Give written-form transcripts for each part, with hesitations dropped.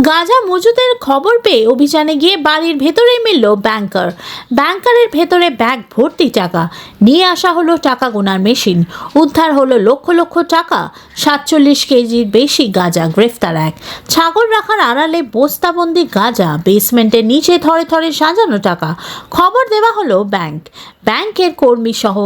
গাঁজা মজুদের খবর পেয়ে অভিযানে গিয়ে বাড়ির ভেতরে মিলল ব্যাংকারের ভেতরে ব্যাগ ভর্তি টাকা। নিয়ে আসা হলো টাকা গোনার মেশিন। উদ্ধার হলো লক্ষ লক্ষ টাকা। 47 কেজির বেশি গাঁজা। গ্রেফতার এক। ছাগল রাখার আড়ালে বস্তাবন্দি গাঁজা। বেসমেন্টের নিচে থরে থরে সাজানো টাকা। খবর দেওয়া হলো ব্যাংকের কর্মী সহ।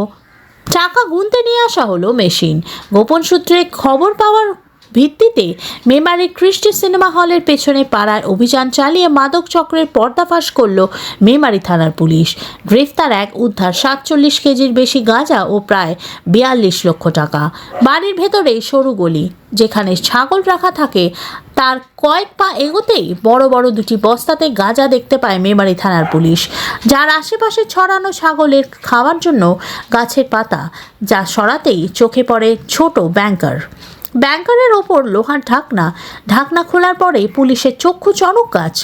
টাকা গুনতে নিয়ে আসা হলো মেশিন। গোপন সূত্রে খবর পাওয়ার ভিত্তিতে মেমারির ক্রিস্টি সিনেমা হলের পেছনে পাড়ায় অভিযান চালিয়ে মাদক চক্রের পর্দাফাশ করল মেমারি থানার পুলিশ। গ্রেফতার এক। উদ্ধার 47 কেজির বেশি গাঁজা ও প্রায় 42 লক্ষ টাকা। বাড়ির ভেতরে সরু গলি, যেখানে ছাগল রাখা থাকে, তার কয়েক পা এগোতেই বড় বড় দুটি বস্তাতে গাঁজা দেখতে পায় মেমারি থানার পুলিশ। যার আশেপাশে ছড়ানো ছাগলের খাওয়ার জন্য গাছের পাতা, যা সরাতেই চোখে পড়ে ছোট ব্যাংকারের ওপর লোহার ঢাকনা খোলার পরে পুলিশের চক্ষু চড়ক গাছ।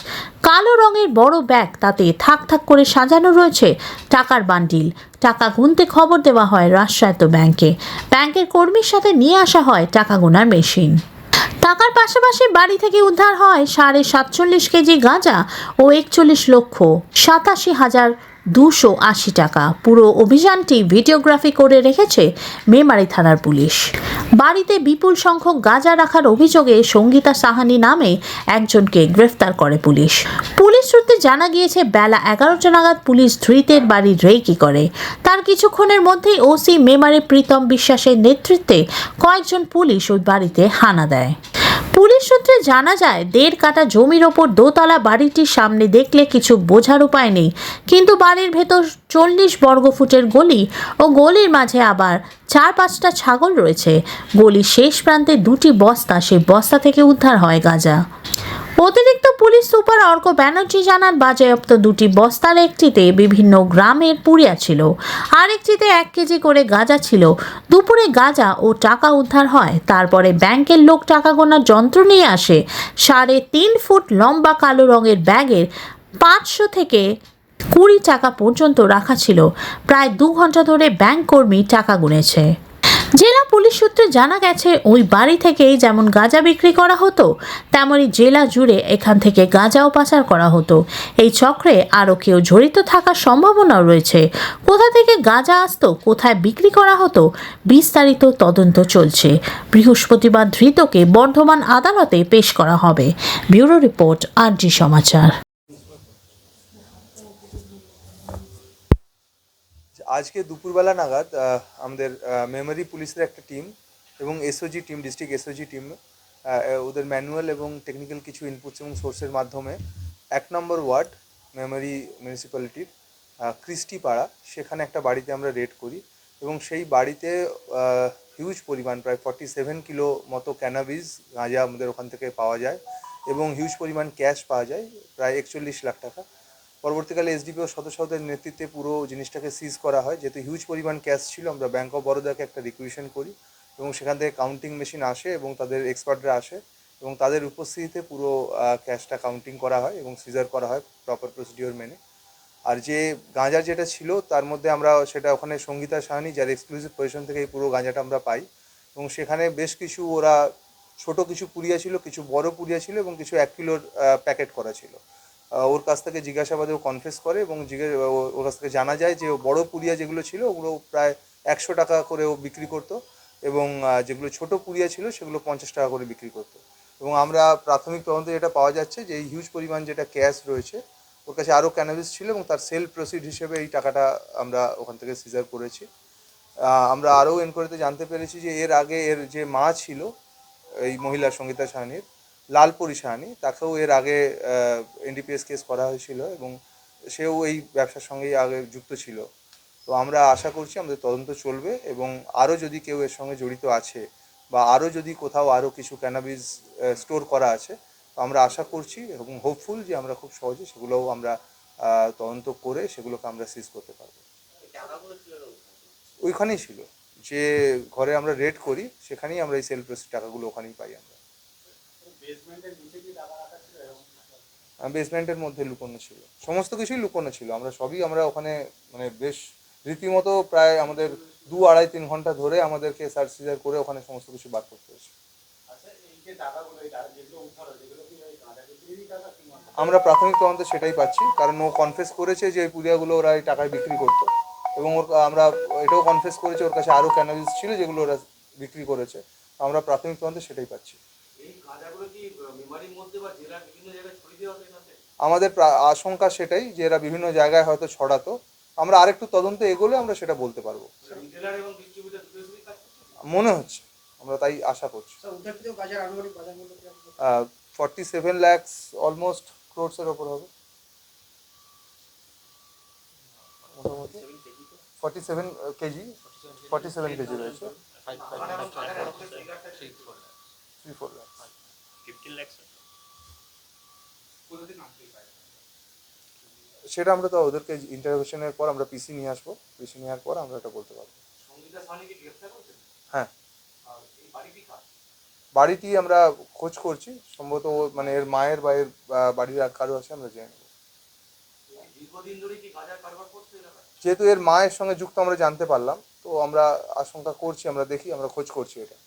কালো রঙের বড় ব্যাগ, তাতে থাক থাক করে সাজানো রয়েছে টাকার বান্ডিল। টাকা গুনতে খবর দেওয়া হয় রাষ্ট্রায়ত্ত ব্যাংকের কর্মীর সাথে নিয়ে আসা হয় টাকা গোনার মেশিন। টাকার পাশাপাশি বাড়ি থেকে উদ্ধার হয় 47.5 কেজি গাঁজা ও 41,87,280 টাকা। পুরো অভিযানটি ভিডিওগ্রাফি করে রেখেছে মেমারি থানার পুলিশ। বাড়িতে বিপুল সংখ্যক গাঁজা রাখার অভিযোগে সঙ্গীতা সাহানি নামে একজনকে গ্রেফতার করে পুলিশ সূত্রে জানা গিয়েছে, বেলা 11টা নাগাদ পুলিশ ধৃতের বাড়ি রেকি করে। তার কিছুক্ষণের মধ্যেই ওসি মেমারি প্রীতম বিশ্বাসের নেতৃত্বে কয়েকজন পুলিশ ওই বাড়িতে হানা দেয়। পুলিশ সূত্রে জানা যায়, 1.5 কাঠা জমির ওপর দোতলা বাড়িটির সামনে দেখলে কিছু বোঝার উপায় নেই, কিন্তু বাড়ির ভেতর 40 বর্গফুটের গলি ও গলির মাঝে আবার 4-5টা ছাগল রয়েছে। গলির শেষ প্রান্তে দুটি বস্তা, সেই বস্তা থেকে উদ্ধার হয় গাঁজা। অতিরিক্ত পুলিশ সুপার অর্ক ব্যানার্জি জানান, বাজেয়াপ্ত দুটি বস্তার একটিতে বিভিন্ন গ্রামের পুড়িয়া ছিল, আর একটিতে 1 কেজি করে গাঁজা ছিল। দুপুরে গাঁজা ও টাকা উদ্ধার হয়। তারপরে ব্যাংকের লোক টাকা গোনার যন্ত্র নিয়ে আসে। 3.5 ফুট লম্বা কালো রঙের ব্যাগের 500 থেকে 20 টাকা পর্যন্ত রাখা ছিল। প্রায় 2 ঘন্টা ধরে ব্যাংক কর্মী টাকা গুনেছে। জেলা পুলিশ সূত্রে জানা গেছে, ওই বাড়ি থেকেই যেমন গাঁজা বিক্রি করা হতো, তেমনই জেলা জুড়ে এখান থেকে গাঁজাও পাচার করা হতো। এই চক্রে আরও কেউ জড়িত থাকার সম্ভাবনাও রয়েছে। কোথা থেকে গাঁজা আসতো, কোথায় বিক্রি করা হতো, বিস্তারিত তদন্ত চলছে। বৃহস্পতিবার ধৃতকে বর্ধমান আদালতে পেশ করা হবে। ব্যুরো রিপোর্ট, আরজি সমাচার। আজকে দুপুরবেলা নাগাদ আমাদের মেমারি পুলিশের একটা টিম এবং SOG team, district SOG team, ওদের ম্যানুয়াল এবং টেকনিক্যাল কিছু ইনপুটস এবং সোর্সের মাধ্যমে 1 নম্বর ওয়ার্ড মেমারি মিউনিসিপ্যালিটির ক্রিস্টি পাড়া, সেখানে একটা বাড়িতে আমরা রেড করি এবং সেই বাড়িতে হিউজ পরিমাণ প্রায় 47 কিলো মতো ক্যানাবিস গাঁজা আমাদের ওখান থেকে পাওয়া যায় এবং হিউজ পরিমাণ ক্যাশ পাওয়া যায়, প্রায় 41 লাখ টাকা। পরবর্তীকালে এসডিপিও সদস্যদের নেতৃত্বে পুরো জিনিসটাকে সিজ করা হয়। যেহেতু হিউজ পরিমাণ ক্যাশ ছিল, আমরা ব্যাঙ্ক অফ বরোদাকে একটা রিকুইজিশন করি এবং সেখান থেকে কাউন্টিং মেশিন আসে এবং তাদের এক্সপার্টরা আসে এবং তাদের উপস্থিতিতে পুরো ক্যাশটা কাউন্টিং করা হয় এবং সিজার করা হয় প্রপার প্রসিডিওর মেনে। আর যে গাঁজা যেটা ছিল তার মধ্যে আমরা সেটা ওখানে সঙ্গীতা সাহানি, যার এক্সক্লুসিভ পজিশন থেকে এই পুরো গাঁজাটা আমরা পাই এবং সেখানে বেশ কিছু ওরা ছোট কিছু পুড়িয়া ছিল, কিছু বড় পুড়িয়া ছিল এবং কিছু 1 কিলোর প্যাকেট করা ছিল। ওর কাছ থেকে জিজ্ঞাসাবাদে ও কনফেস করে এবং ওর কাছ থেকে জানা যায় যে বড় পুড়িয়া যেগুলো ছিল ওগুলো প্রায় 100 টাকা করে ও বিক্রি করতো এবং যেগুলো ছোট পুড়িয়া ছিল সেগুলো 50 টাকা করে বিক্রি করতো। এবং আমরা প্রাথমিক তদন্তে যেটা পাওয়া যাচ্ছে যে এই হিউজ পরিমাণ যেটা ক্যাশ রয়েছে, ওর কাছে আরও ক্যানাবিস ছিল এবং তার সেল প্রসিড হিসেবে এই টাকাটা আমরা ওখান থেকে সিজার করেছি। আমরা আরও এনকোয়ারিতে জানতে পেরেছি যে এর আগে এর যে মা ছিল এই মহিলা সঙ্গীতা সাহানির, লালপরি সাহানি, তাকেও এর আগে এনডিপিএস কেস করা হয়েছিল এবং সেও এই ব্যবসার সঙ্গেই আগে যুক্ত ছিল। তো আমরা আশা করছি আমাদের তদন্ত চলবে এবং আরও যদি কেউ এর সঙ্গে জড়িত আছে বা আরও যদি কোথাও আরও কিছু ক্যানাবিস স্টোর করা আছে, তো আমরা আশা করছি এবং হোপফুল যে আমরা খুব সহজে সেগুলোও আমরা তদন্ত করে সেগুলোকে আমরা সিজ করতে পারবো। ওইখানেই ছিল, যে ঘরে আমরা রেড করি সেখানেই আমরা এই সেল প্রসিড টাকাগুলো ওখানেই পাই। আমরা বেসমেন্টের মধ্যে লুকোনো ছিল, সমস্ত কিছুই লুকোনো ছিল। আমরা ওখানে মানে বেশ রীতিমতো প্রায় আমাদের 2-2.5-3 ঘন্টা ধরে আমাদেরকে সার্চ সিজার করে ওখানে সমস্ত কিছু বার করতে হয়েছে। আমরা প্রাথমিক তদন্তে সেটাই পাচ্ছি, কারণ ও কনফেস করেছে যে এই পুড়িয়াগুলো ওরা এই টাকায় বিক্রি করতো, এবং আমরা এটাও কনফেস করেছে ওর কাছে আরও ক্যানাবিস ছিল যেগুলো ওরা বিক্রি করেছে। আমরা প্রাথমিক তদন্তে সেটাই পাচ্ছি। আমাদের আশঙ্কা সেটাই যে এরা বিভিন্ন জায়গায় হয়তো ছড়াতো। আমরা আরেকটু তদন্তে এগোলে আমরা সেটা বলতে পারবো। মনে হচ্ছে, আমরা তাই আশা করছি। 47 lakhs অলমোস্ট ক্রোডসের ওপর হবে মোটামুটি। 47 কেজি, 47 কেজি রয়েছে। 3-4 lakhs। সেটা আমরা তো ওদেরকে ইন্টারভিউশনের পর আমরা পিসি নিয়ে আসবো, পিসি নেওয়ার পর আমরা এটা বলতে পারবো। হ্যাঁ, বাড়িটি আমরা খোঁজ করছি, সম্ভবত মানে এর মায়ের বা এর বাড়ির আর কারো আছে আমরা জেনে নেব। যেহেতু এর মায়ের সঙ্গে যুক্ত আমরা জানতে পারলাম, তো আমরা আশঙ্কা করছি, আমরা দেখি, আমরা খোঁজ করছি এটা।